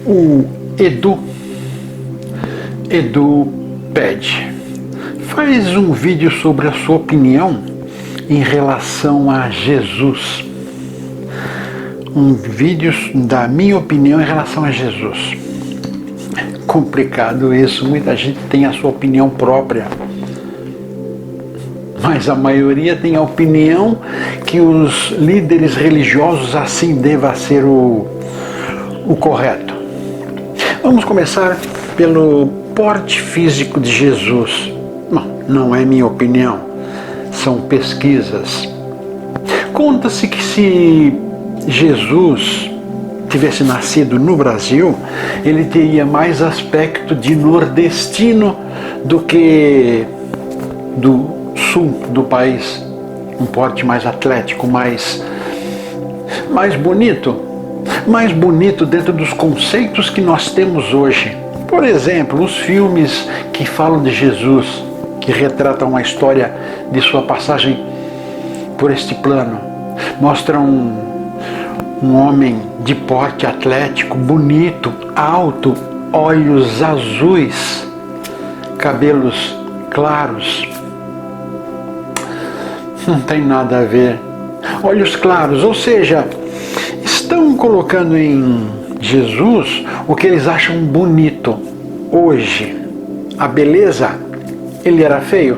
O Edu pede, faz um vídeo sobre a sua opinião em relação a Jesus. Um vídeo da minha opinião em relação a Jesus. Complicado isso, muita gente tem a sua opinião própria, mas a maioria tem a opinião que os líderes religiosos assim deva ser o correto. Vamos começar pelo porte físico de Jesus. Não é minha opinião, são pesquisas. Conta-se que se Jesus tivesse nascido no Brasil, ele teria mais aspecto de nordestino do que do sul do país. Um porte mais atlético, mais bonito. Mais bonito dentro dos conceitos que nós temos hoje. Por exemplo, os filmes que falam de Jesus, que retratam a história de sua passagem por este plano, mostram um homem de porte atlético, bonito, alto, olhos azuis, cabelos claros. Não tem nada a ver. Olhos claros, ou seja, estão colocando em Jesus o que eles acham bonito hoje. A beleza, ele era feio?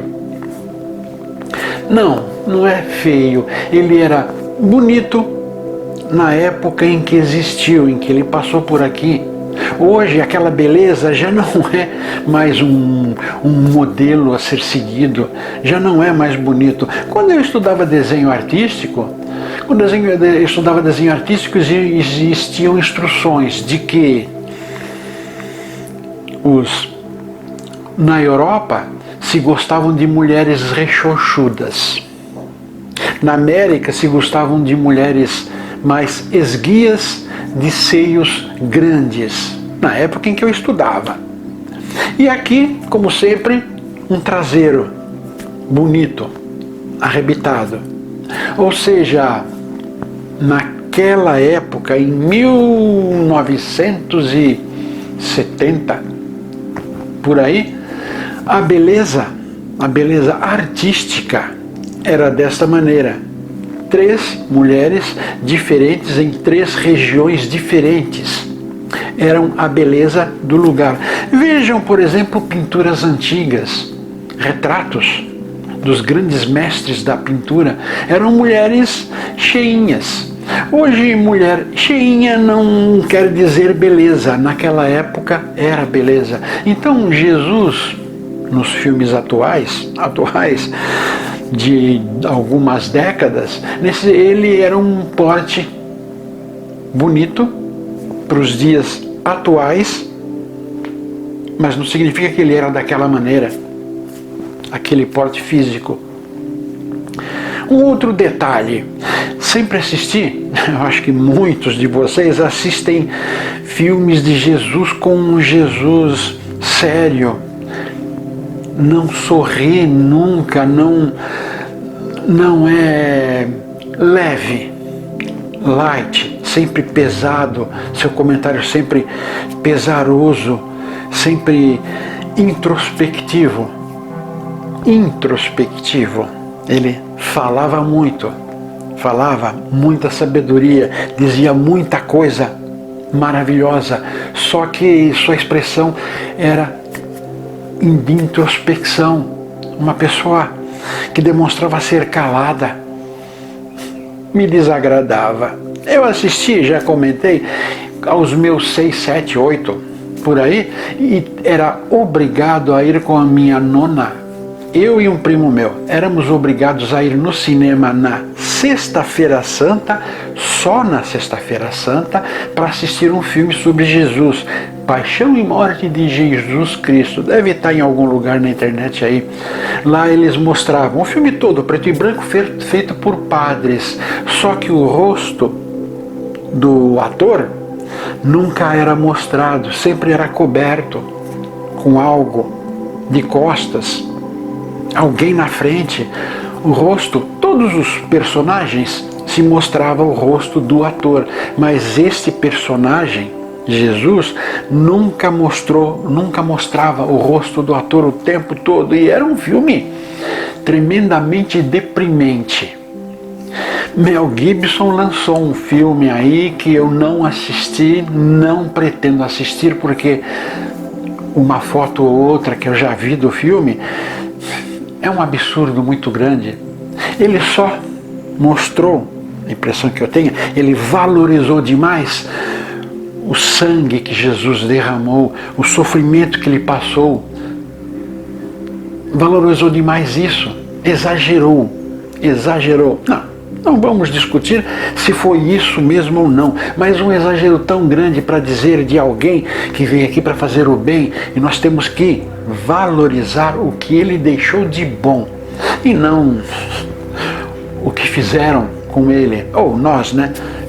Não é feio. Ele era bonito na época em que existiu, em que ele passou por aqui. Hoje aquela beleza já não é mais um modelo a ser seguido, já não é mais bonito. Quando eu estudava desenho artístico, existiam instruções de que na Europa se gostavam de mulheres rechonchudas. Na América se gostavam de mulheres mais esguias, de seios grandes, na época em que eu estudava. E aqui, como sempre, um traseiro bonito, arrebitado. Ou seja, naquela época, em 1970, por aí, a beleza artística era desta maneira. 3 mulheres diferentes em 3 regiões diferentes. Eram a beleza do lugar. Vejam, por exemplo, pinturas antigas, retratos dos grandes mestres da pintura. Eram mulheres cheinhas. Hoje, mulher cheinha não quer dizer beleza. Naquela época era beleza. Então, Jesus, nos filmes atuais, de algumas décadas, ele era um porte bonito para os dias atuais, mas não significa que ele era daquela maneira, aquele porte físico. Um outro detalhe, sempre assisti, eu acho que muitos de vocês assistem filmes de Jesus com um Jesus sério, não sorri nunca, não é leve, light, sempre pesado, seu comentário sempre pesaroso, sempre introspectivo. Ele falava muita sabedoria, dizia muita coisa maravilhosa, só que sua expressão era de introspecção, uma pessoa que demonstrava ser calada, me desagradava. Eu assisti, já comentei, aos meus 6, 7, 8, por aí, e era obrigado a ir com a minha nona. Eu e um primo meu, éramos obrigados a ir no cinema na Sexta-feira Santa, só na Sexta-feira Santa, para assistir um filme sobre Jesus. Paixão e Morte de Jesus Cristo. Deve estar em algum lugar na internet aí. Lá eles mostravam o filme todo, preto e branco, feito por padres. Só que o rosto do ator nunca era mostrado, sempre era coberto com algo de costas, alguém na frente. O rosto, todos os personagens se mostrava o rosto do ator, mas este personagem, Jesus nunca mostrava o rosto do ator o tempo todo, e era um filme tremendamente deprimente. Mel Gibson lançou um filme aí que eu não assisti, não pretendo assistir, porque uma foto ou outra que eu já vi do filme é um absurdo muito grande. Ele só mostrou, a impressão que eu tenho, ele valorizou demais o sangue que Jesus derramou, o sofrimento que ele passou. Valorizou demais isso, exagerou. Não vamos discutir se foi isso mesmo ou não, mas um exagero tão grande para dizer de alguém que veio aqui para fazer o bem, e nós temos que valorizar o que ele deixou de bom, e não o que fizeram com ele, ou nós,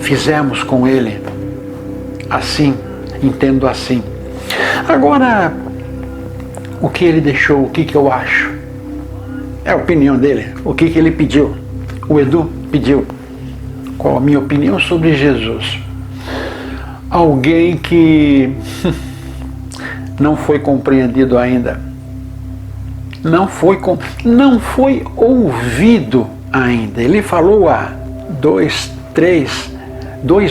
fizemos com ele. Assim, entendo assim. Agora, o que ele deixou, o que eu acho? É a opinião dele, o que ele pediu. O Edu pediu. Qual a minha opinião sobre Jesus? Alguém que não foi compreendido ainda. Não foi ouvido ainda. Ele falou há 2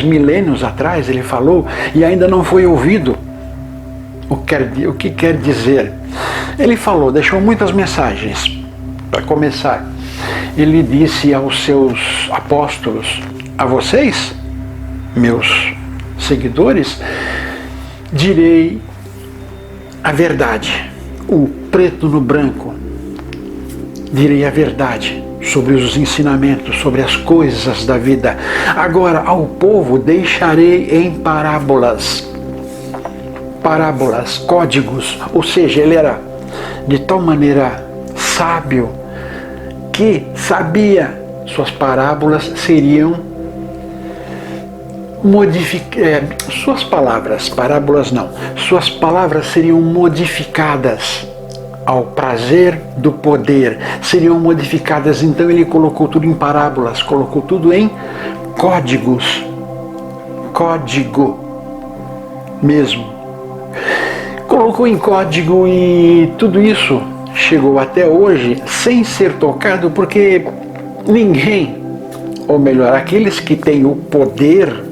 milênios atrás, ele falou, e ainda não foi ouvido. O que quer dizer? Ele falou, deixou muitas mensagens. Para começar, ele disse aos seus apóstolos: a vocês, meus seguidores, direi a verdade, o preto no branco. Direi a verdade sobre os ensinamentos, sobre as coisas da vida. Agora, ao povo deixarei em parábolas, códigos. Ou seja, ele era de tal maneira sábio que sabia suas parábolas seriam suas palavras, parábolas não, suas palavras seriam modificadas ao prazer do poder, seriam modificadas. Então ele colocou tudo em parábolas, colocou tudo em códigos, código mesmo, colocou em código, e tudo isso chegou até hoje sem ser tocado, porque ninguém, ou melhor, aqueles que têm o poder,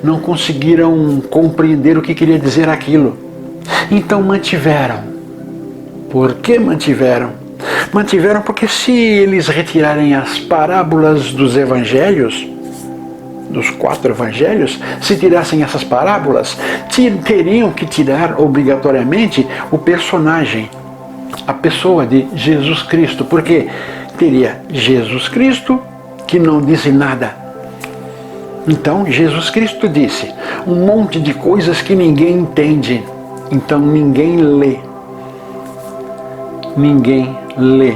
não conseguiram compreender o que queria dizer aquilo. Então mantiveram. Por que mantiveram? Mantiveram porque se eles retirarem as parábolas dos evangelhos, dos 4 evangelhos, se tirassem essas parábolas, teriam que tirar obrigatoriamente o personagem, a pessoa de Jesus Cristo, porque teria Jesus Cristo que não disse nada. Então Jesus Cristo disse um monte de coisas que ninguém entende, então ninguém lê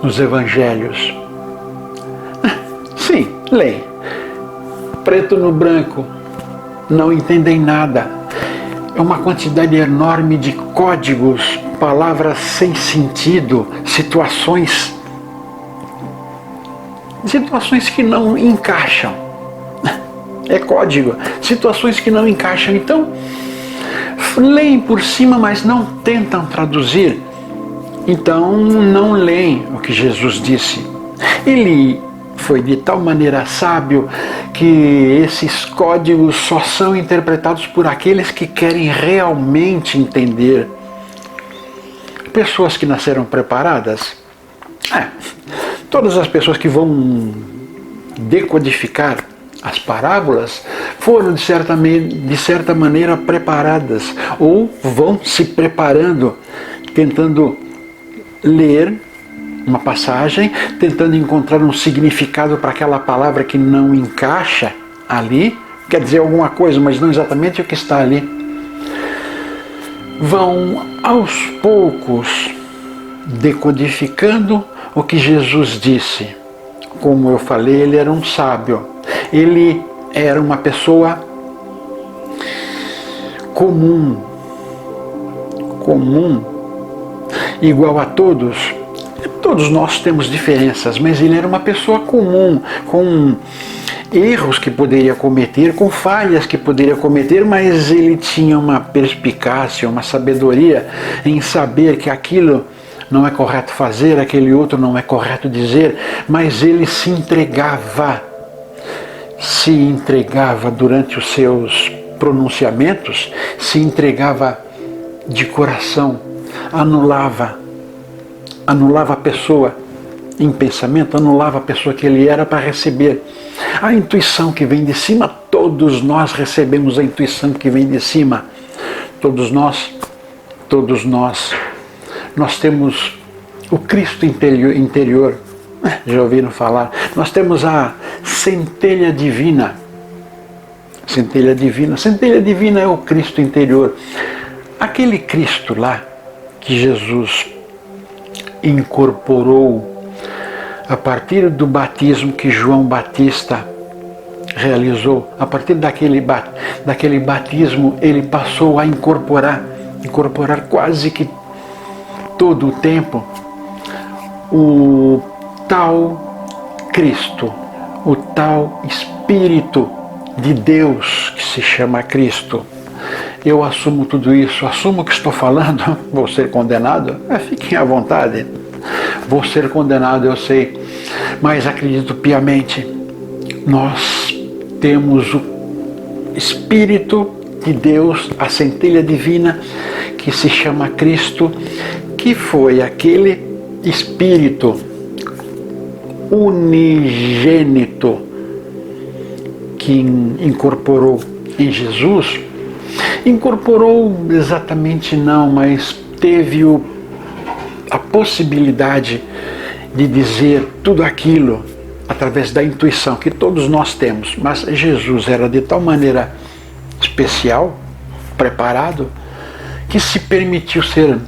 os evangelhos. Sim, lê, preto no branco, não entendem nada. É uma quantidade enorme de códigos, palavras sem sentido, situações que não encaixam. É código, situações que não encaixam. Então, leem por cima, mas não tentam traduzir. Então, não leem o que Jesus disse. Ele foi de tal maneira sábio que esses códigos só são interpretados por aqueles que querem realmente entender. Pessoas que nasceram preparadas, todas as pessoas que vão decodificar as parábolas foram de certa maneira preparadas, ou vão se preparando, tentando ler uma passagem, tentando encontrar um significado para aquela palavra que não encaixa ali, quer dizer alguma coisa, mas não exatamente o que está ali. Vão aos poucos decodificando o que Jesus disse. Como eu falei, ele era um sábio, ele era uma pessoa comum, igual a todos. Todos nós temos diferenças, mas ele era uma pessoa comum, erros que poderia cometer, com falhas que poderia cometer, mas ele tinha uma perspicácia, uma sabedoria em saber que aquilo não é correto fazer, aquele outro não é correto dizer, mas ele se entregava durante os seus pronunciamentos, se entregava de coração, anulava a pessoa em pensamento, anulava a pessoa que ele era para receber a intuição que vem de cima. Todos nós recebemos a intuição que vem de cima. Todos nós temos o Cristo interior. Já ouviram falar? Nós temos a centelha divina. Centelha divina é o Cristo interior. Aquele Cristo lá que Jesus incorporou a partir do batismo que João Batista realizou. A partir daquele batismo, ele passou a incorporar quase que todo o tempo o tal Cristo, o tal Espírito de Deus que se chama Cristo. Eu assumo tudo isso, assumo que estou falando, vou ser condenado, fiquem à vontade, vou ser condenado, eu sei, mas acredito piamente, nós temos o Espírito de Deus, a centelha divina que se chama Cristo, que foi aquele Espírito unigênito que incorporou em Jesus. Incorporou exatamente não, mas teve a possibilidade de dizer tudo aquilo através da intuição que todos nós temos. Mas Jesus era de tal maneira especial, preparado, que se permitiu ser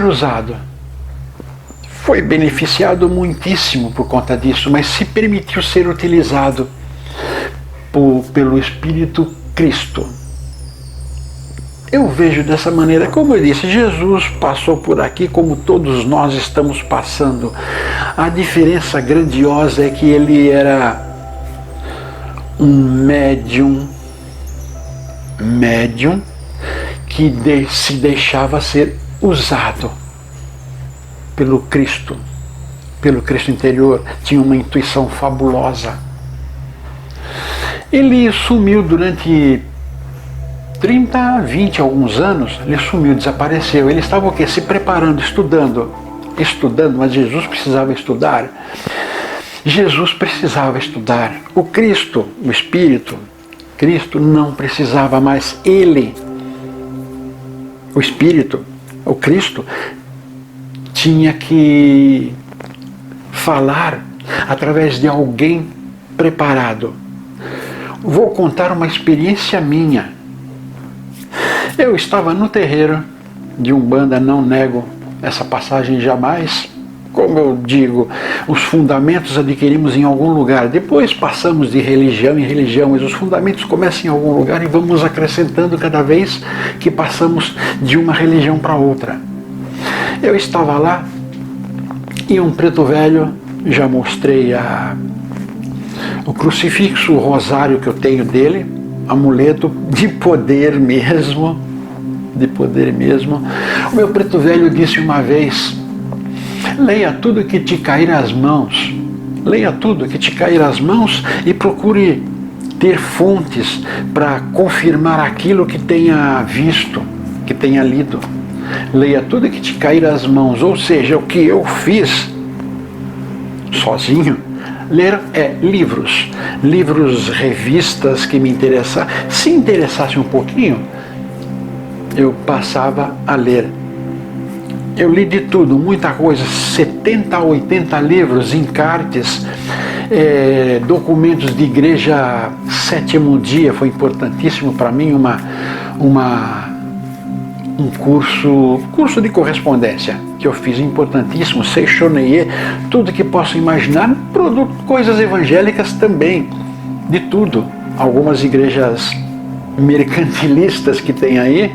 usado. Foi beneficiado muitíssimo por conta disso, mas se permitiu ser utilizado pelo Espírito Cristo. Eu vejo dessa maneira, como eu disse, Jesus passou por aqui como todos nós estamos passando. A diferença grandiosa é que ele era um médium que se deixava ser usado pelo Cristo interior, tinha uma intuição fabulosa. Ele sumiu durante 30, 20, alguns anos, ele sumiu, desapareceu. Ele estava o quê? Se preparando, estudando, mas Jesus precisava estudar. O Cristo, o Espírito, Cristo não precisava mais. Ele, o Espírito, o Cristo, tinha que falar através de alguém preparado. Vou contar uma experiência minha. Eu estava no terreiro de Umbanda, não nego essa passagem jamais. Como eu digo, os fundamentos adquirimos em algum lugar. Depois passamos de religião em religião, mas os fundamentos começam em algum lugar e vamos acrescentando cada vez que passamos de uma religião para outra. Eu estava lá e um preto velho, já mostrei o crucifixo, o rosário que eu tenho dele, amuleto de poder mesmo. O meu preto velho disse uma vez: leia tudo que te cair às mãos. Leia tudo que te cair às mãos e procure ter fontes para confirmar aquilo que tenha visto, que tenha lido. Leia tudo que te cair às mãos. Ou seja, o que eu fiz sozinho, ler livros, revistas que me interessassem. Se interessasse um pouquinho, eu passava a ler. Eu li de tudo, muita coisa, 70 a 80 livros, encartes, documentos de igreja, sétimo dia, foi importantíssimo para mim, um curso de correspondência que eu fiz, importantíssimo, Seixoneye, tudo que posso imaginar, coisas evangélicas também, de tudo. Algumas igrejas mercantilistas que tem aí,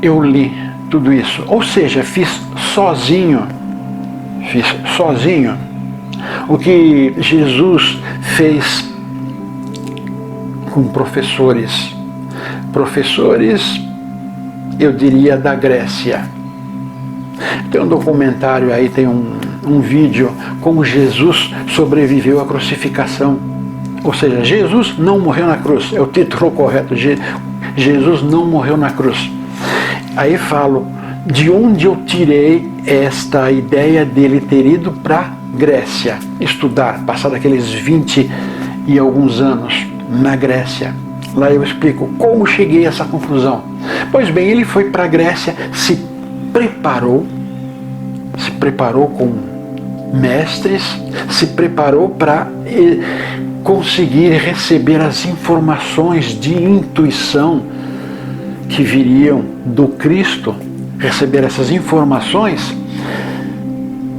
eu li tudo isso. Ou seja, fiz sozinho. O que Jesus fez com professores, eu diria, da Grécia. Tem um documentário aí, tem um vídeo como Jesus sobreviveu à crucificação. Ou seja, Jesus não morreu na cruz, é o título correto, Jesus não morreu na cruz. Aí falo de onde eu tirei esta ideia dele ter ido para Grécia estudar, passar aqueles 20 e alguns anos na Grécia. Lá eu explico como cheguei a essa conclusão. Pois bem, ele foi para a Grécia, se preparou com mestres, se preparou para conseguir receber as informações de intuição que viriam do Cristo, receber essas informações,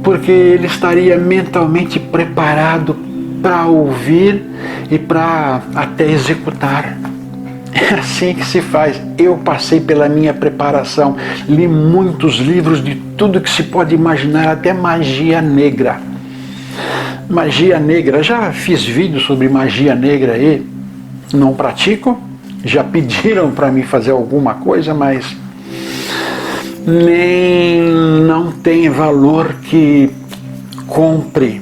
porque ele estaria mentalmente preparado para ouvir e para até executar. É assim que se faz. Eu passei pela minha preparação, li muitos livros de tudo que se pode imaginar, até magia negra. Magia negra, já fiz vídeos sobre magia negra aí, não pratico, já pediram para mim fazer alguma coisa, mas não tem valor que compre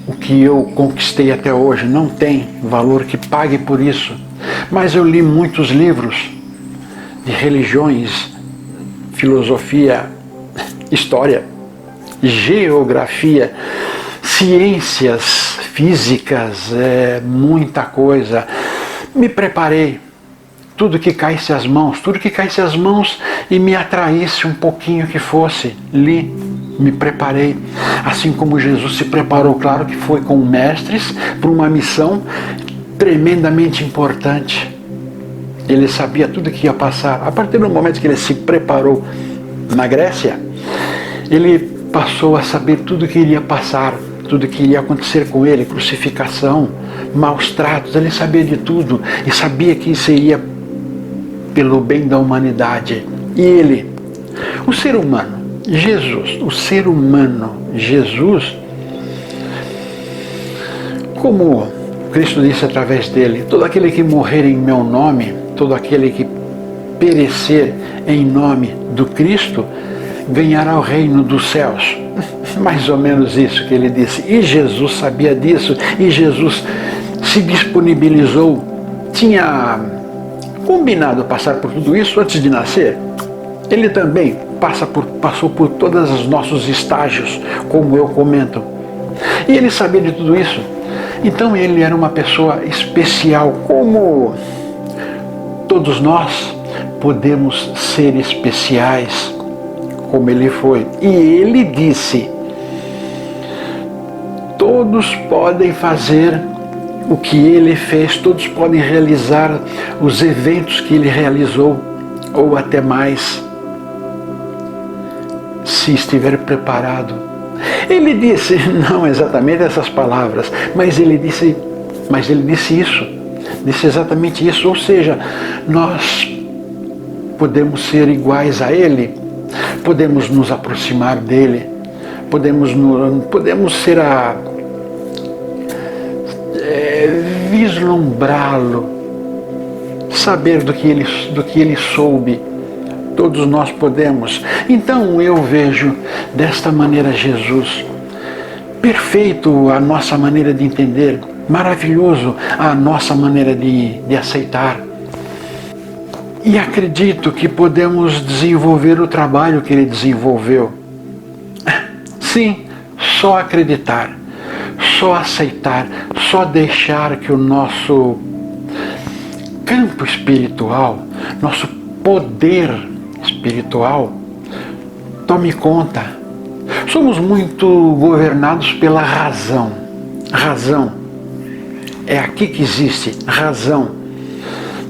o que eu conquistei até hoje, não tem valor que pague por isso. Mas eu li muitos livros de religiões, filosofia, história, geografia, ciências físicas, muita coisa. Me preparei, tudo que caísse às mãos e me atraísse um pouquinho que fosse, li, me preparei. Assim como Jesus se preparou, claro que foi com mestres, para uma missão tremendamente importante. Ele sabia tudo que ia passar. A partir do momento que ele se preparou na Grécia, ele passou a saber tudo que iria passar, tudo que iria acontecer com ele, crucificação, maus tratos, ele sabia de tudo e sabia que isso iria pelo bem da humanidade. E ele, o ser humano, Jesus, como Cristo disse através dele, todo aquele que morrer em meu nome, todo aquele que perecer em nome do Cristo, ganhará o reino dos céus. Mais ou menos isso que ele disse. E Jesus sabia disso, e Jesus se disponibilizou, tinha combinado passar por tudo isso antes de nascer. Ele também passou por todos os nossos estágios, como eu comento. E ele sabia de tudo isso. Então ele era uma pessoa especial, como todos nós podemos ser especiais, como ele foi. E ele disse, todos podem fazer o que ele fez, todos podem realizar os eventos que ele realizou, ou até mais, se estiver preparado. Ele disse, não exatamente essas palavras, mas ele disse isso, disse exatamente isso, ou seja, nós podemos ser iguais a ele, podemos nos aproximar dele, podemos ser vislumbrá-lo, saber do que ele soube. Todos nós podemos. Então eu vejo desta maneira Jesus. Perfeito a nossa maneira de entender, maravilhoso a nossa maneira de aceitar. E acredito que podemos desenvolver o trabalho que ele desenvolveu. Sim, só acreditar, só aceitar, só deixar que o nosso campo espiritual, nosso poder espiritual tome conta. Somos muito governados pela razão. Razão. É aqui que existe razão.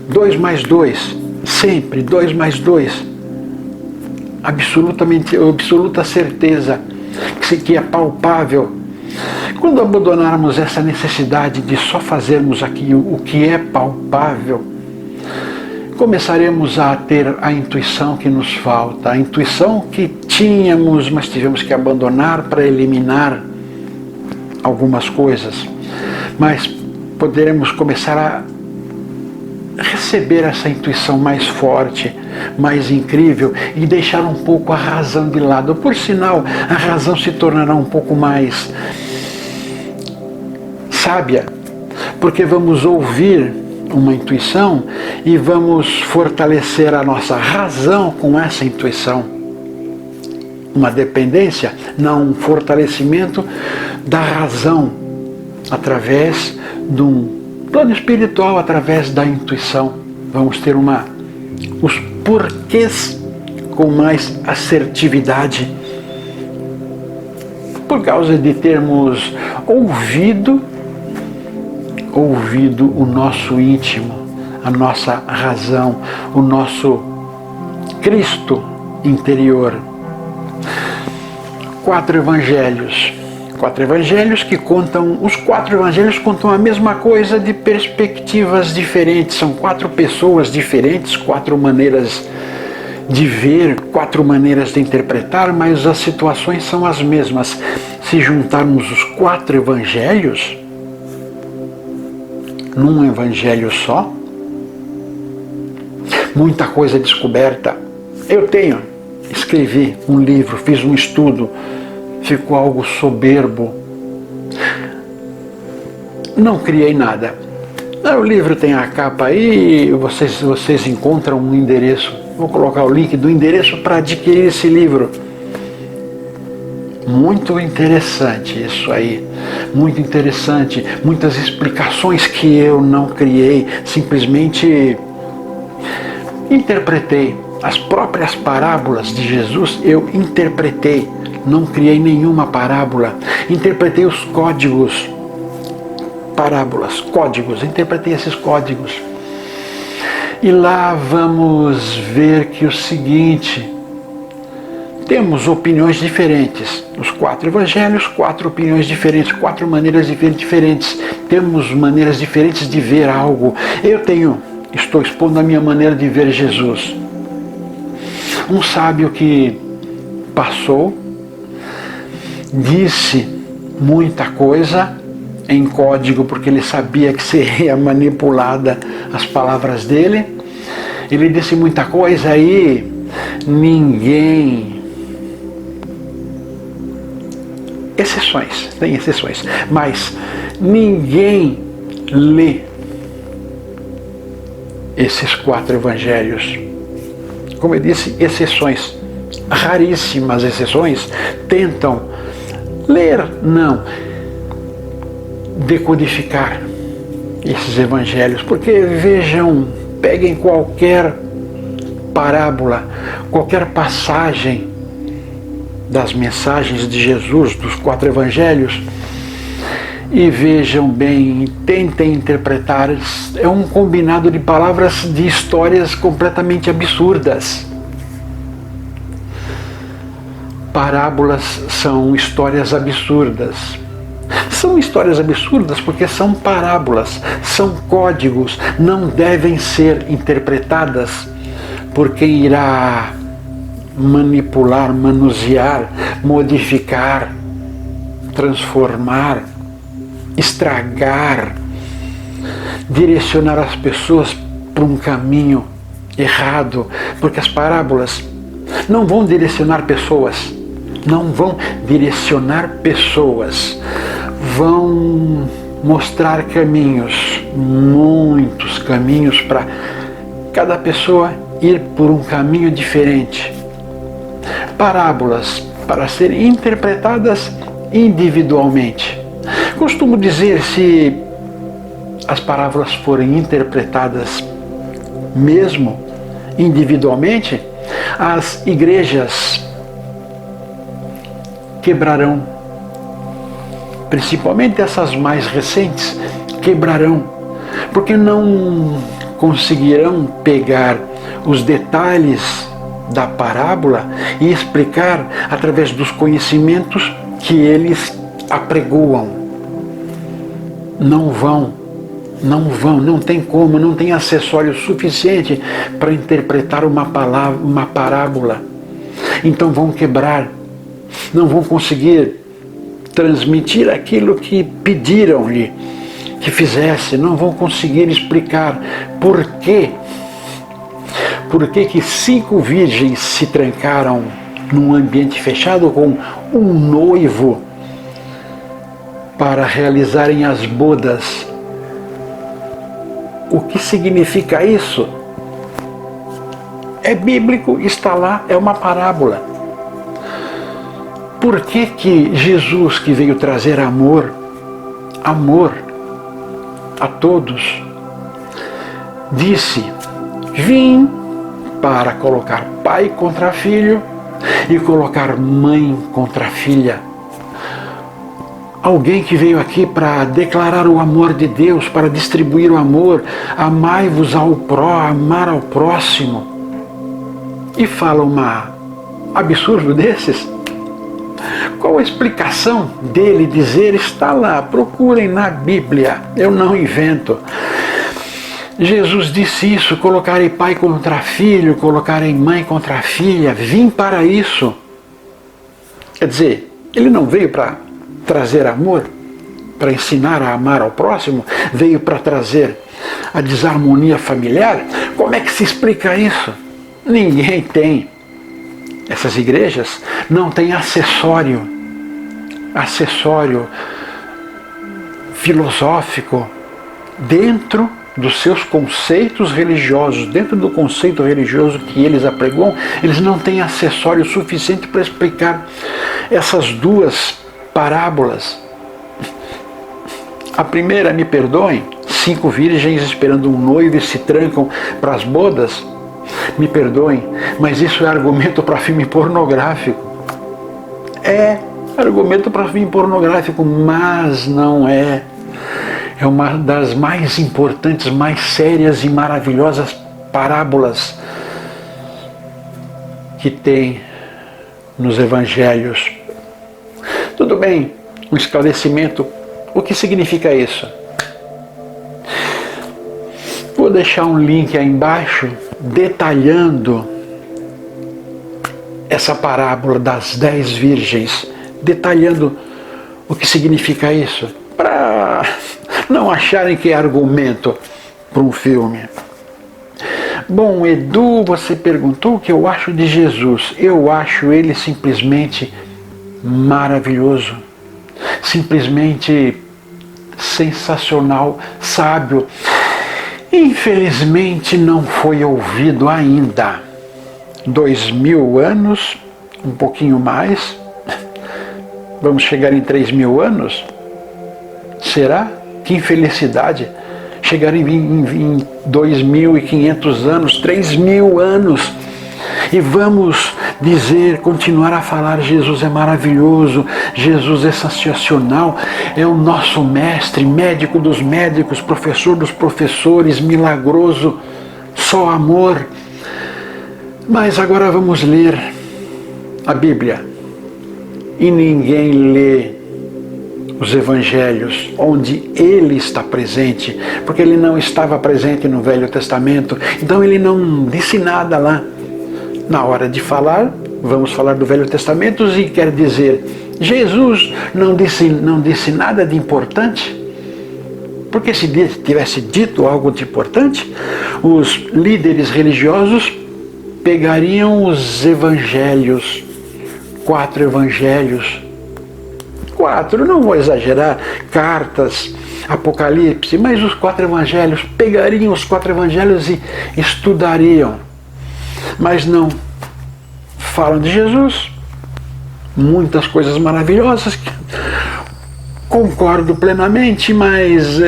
2 mais 2, sempre 2 mais 2. Absoluta certeza que é palpável. Quando abandonarmos essa necessidade de só fazermos aqui o que é palpável, começaremos a ter a intuição que nos falta, a intuição que tínhamos, mas tivemos que abandonar para eliminar algumas coisas, mas poderemos começar a receber essa intuição mais forte, mais incrível e deixar um pouco a razão de lado. Por sinal, a razão se tornará um pouco mais sábia, porque vamos ouvir uma intuição e vamos fortalecer a nossa razão com essa intuição. Uma dependência, não um fortalecimento da razão através de um plano espiritual, através da intuição. Vamos ter os porquês com mais assertividade, por causa de termos ouvido o nosso íntimo, a nossa razão, o nosso Cristo interior. 4 evangelhos os 4 evangelhos contam a mesma coisa de perspectivas diferentes. São 4 pessoas diferentes, 4 maneiras de ver, 4 maneiras de interpretar, mas as situações são as mesmas. Se juntarmos os 4 evangelhos num evangelho só, muita coisa descoberta. Eu escrevi um livro, fiz um estudo, ficou algo soberbo. Não criei nada. O livro tem a capa aí, vocês encontram um endereço. Vou colocar o link do endereço para adquirir esse livro. Muito interessante isso aí. Muito interessante. Muitas explicações que eu não criei, simplesmente interpretei. As próprias parábolas de Jesus eu interpretei. Não criei nenhuma parábola. Interpretei os códigos. Parábolas, códigos. Interpretei esses códigos. E lá vamos ver que o seguinte: temos opiniões diferentes. Os 4 evangelhos, 4 opiniões diferentes, 4 maneiras diferentes. Temos maneiras diferentes de ver algo. Estou expondo a minha maneira de ver Jesus. Um sábio que passou, disse muita coisa em código, porque ele sabia que seria manipulada as palavras dele. Ele disse muita coisa aí, tem exceções, mas ninguém lê esses 4 evangelhos. Como eu disse, exceções, raríssimas exceções, tentam ler, não, decodificar esses evangelhos, porque vejam, peguem qualquer parábola, qualquer passagem das mensagens de Jesus, dos 4 evangelhos, e vejam bem, tentem interpretar. É um combinado de palavras, de histórias completamente absurdas. Parábolas são histórias absurdas. São histórias absurdas porque são parábolas, são códigos, não devem ser interpretadas por quem irá manipular, manusear, modificar, transformar, estragar, direcionar as pessoas para um caminho errado, porque as parábolas não vão direcionar pessoas, vão mostrar caminhos, muitos caminhos, para cada pessoa ir por um caminho diferente. Parábolas para serem interpretadas individualmente. Costumo dizer, se as parábolas forem interpretadas mesmo individualmente, as igrejas quebrarão, principalmente essas mais recentes, quebrarão, porque não conseguirão pegar os detalhes da parábola e explicar através dos conhecimentos que eles apregoam. Não tem como, não tem acessório suficiente para interpretar uma parábola. Então vão quebrar, não vão conseguir transmitir aquilo que pediram-lhe que fizesse, não vão conseguir explicar por quê. Por que 5 virgens se trancaram num ambiente fechado com um noivo para realizarem as bodas? O que significa isso? É bíblico, está lá, é uma parábola. Por que Jesus, que veio trazer amor a todos, disse: vim para colocar pai contra filho e colocar mãe contra filha? Alguém que veio aqui para declarar o amor de Deus, para distribuir o amor, amai-vos amar ao próximo, e fala um absurdo desses? Qual a explicação dele dizer? Está lá, procurem na Bíblia, eu não invento. Jesus disse isso: colocarei pai contra filho, colocarei mãe contra filha, vim para isso. Quer dizer, ele não veio para trazer amor, para ensinar a amar ao próximo, veio para trazer a desarmonia familiar? Como é que se explica isso? Ninguém tem. Essas igrejas não têm acessório filosófico dentro dos seus conceitos religiosos, dentro do conceito religioso que eles apregoam. Eles não têm acessório suficiente para explicar essas 2 parábolas. A primeira, me perdoem, 5 virgens esperando um noivo e se trancam para as bodas. Me perdoem, mas isso é argumento para filme pornográfico. É argumento para filme pornográfico, mas não é. É uma das mais importantes, mais sérias e maravilhosas parábolas que tem nos evangelhos. Tudo bem, um esclarecimento. O que significa isso? Vou deixar um link aí embaixo detalhando essa parábola das 10 virgens, detalhando o que significa isso, para não acharem que é argumento para um filme. Bom, Edu, você perguntou o que eu acho de Jesus. Eu acho ele simplesmente maravilhoso, simplesmente sensacional, sábio. Infelizmente não foi ouvido ainda. 2000 anos, um pouquinho mais, vamos chegar em 3000 anos? Será? Que infelicidade! Chegar em 2500 anos, 3000 anos, e vamos dizer, continuar a falar: Jesus é maravilhoso, Jesus é sensacional, é o nosso mestre, médico dos médicos, professor dos professores, milagroso, só amor. Mas agora vamos ler a Bíblia. E ninguém lê os evangelhos onde ele está presente, porque ele não estava presente no Velho Testamento, então ele não disse nada lá. Na hora de falar, vamos falar do Velho Testamento, e quer dizer, Jesus não disse nada de importante, porque se tivesse dito algo de importante, os líderes religiosos pegariam os evangelhos, 4 evangelhos, 4, não vou exagerar, cartas, Apocalipse, mas os 4 evangelhos, pegariam os 4 evangelhos e estudariam. Mas não, falam de Jesus, muitas coisas maravilhosas, concordo plenamente, mas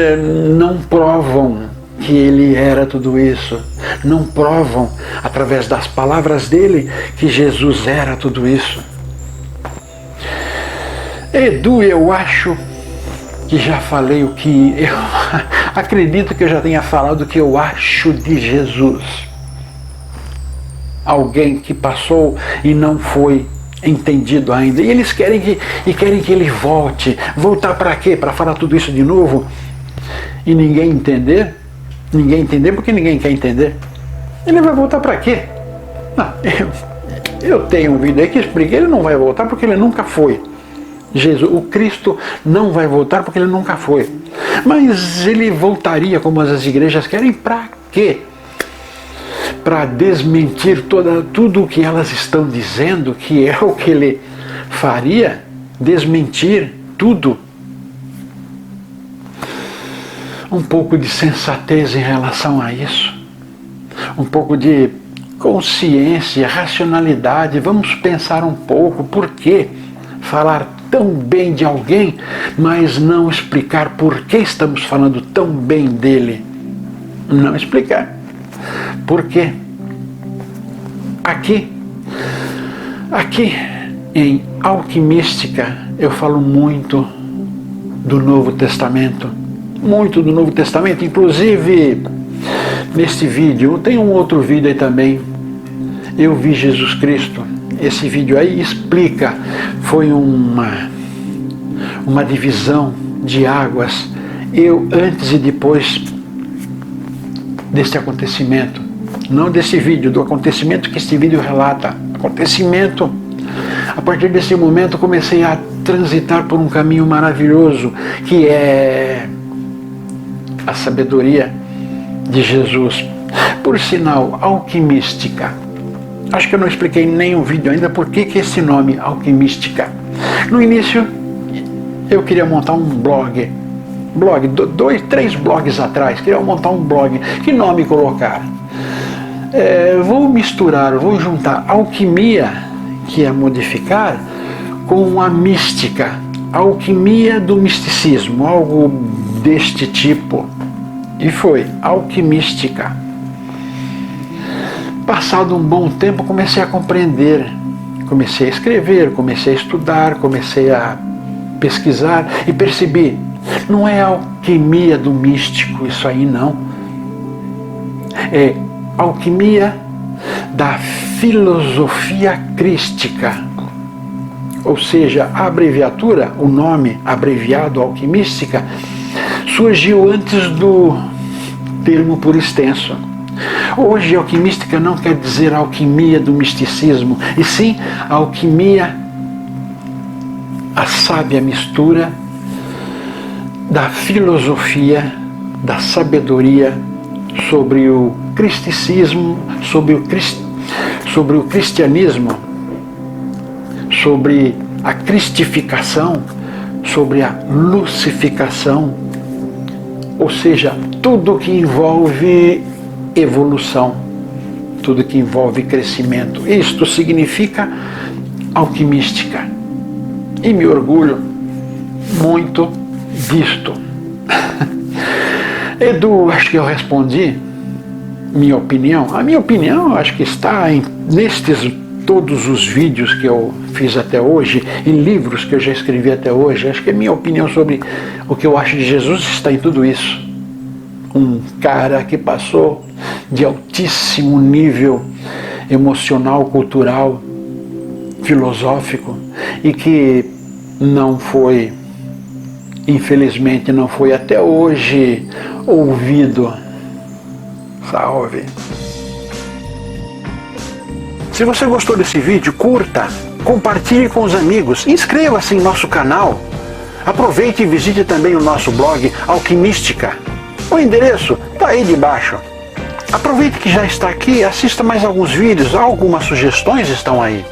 não provam que ele era tudo isso, não provam através das palavras dele que Jesus era tudo isso. Edu, eu acho que já falei o que eu acredito que eu já tenha falado o que eu acho de Jesus. Alguém que passou e não foi entendido ainda. E eles querem que ele volte. Voltar para quê? Para falar tudo isso de novo? E ninguém entender? Ninguém entender porque ninguém quer entender. Ele vai voltar para quê? Não, eu tenho um vídeo aí que explica. Ele não vai voltar porque ele nunca foi. Jesus, o Cristo não vai voltar porque ele nunca foi. Mas ele voltaria, como as igrejas querem, para quê? Para desmentir tudo o que elas estão dizendo que é o que ele faria? Desmentir tudo? Um pouco de sensatez em relação a isso, um pouco de consciência, racionalidade. Vamos pensar um pouco por que falar tão bem de alguém, mas não explicar por que estamos falando tão bem dele. Não explicar. Por quê? Aqui em Alquimística eu falo muito do Novo Testamento. Muito do Novo Testamento, inclusive neste vídeo, tem um outro vídeo aí também, Eu Vi Jesus Cristo. Esse vídeo aí explica, foi uma divisão de águas, eu antes e depois deste acontecimento, não desse vídeo, do acontecimento que este vídeo relata. Acontecimento, a partir desse momento comecei a transitar por um caminho maravilhoso, que é a sabedoria de Jesus. Por sinal, Alquimística. Acho que eu não expliquei em nenhum vídeo ainda por que esse nome, Alquimística. No início, eu queria montar um blog. 3 blogs atrás, queria montar um blog. Que nome colocar? Vou misturar, vou juntar alquimia, que é modificar, com a mística. Alquimia do misticismo, algo deste tipo. E foi Alquimística. Passado um bom tempo, comecei a compreender, comecei a escrever, comecei a estudar, comecei a pesquisar e percebi, não é alquimia do místico isso aí não, é alquimia da filosofia crística, ou seja, a abreviatura, o nome abreviado Alquimística, surgiu antes do termo por extenso. Hoje, alquimística não quer dizer alquimia do misticismo, e sim alquimia, a sábia mistura da filosofia, da sabedoria sobre o cristicismo, sobre o cristianismo, sobre a cristificação, sobre a lucificação, ou seja, tudo que envolve evolução, tudo que envolve crescimento. Isto significa alquimística. E me orgulho muito disto. Edu, acho que eu respondi minha opinião. A minha opinião acho que está nestes todos os vídeos que eu fiz até hoje, em livros que eu já escrevi até hoje. Acho que a minha opinião sobre o que eu acho de Jesus está em tudo isso. Um cara que passou de altíssimo nível emocional, cultural, filosófico, e que não foi, infelizmente, não foi até hoje ouvido. Salve! Se você gostou desse vídeo, curta, compartilhe com os amigos, inscreva-se em nosso canal, aproveite e visite também o nosso blog Alquimística. O endereço está aí debaixo. Aproveite que já está aqui, assista mais alguns vídeos, algumas sugestões estão aí.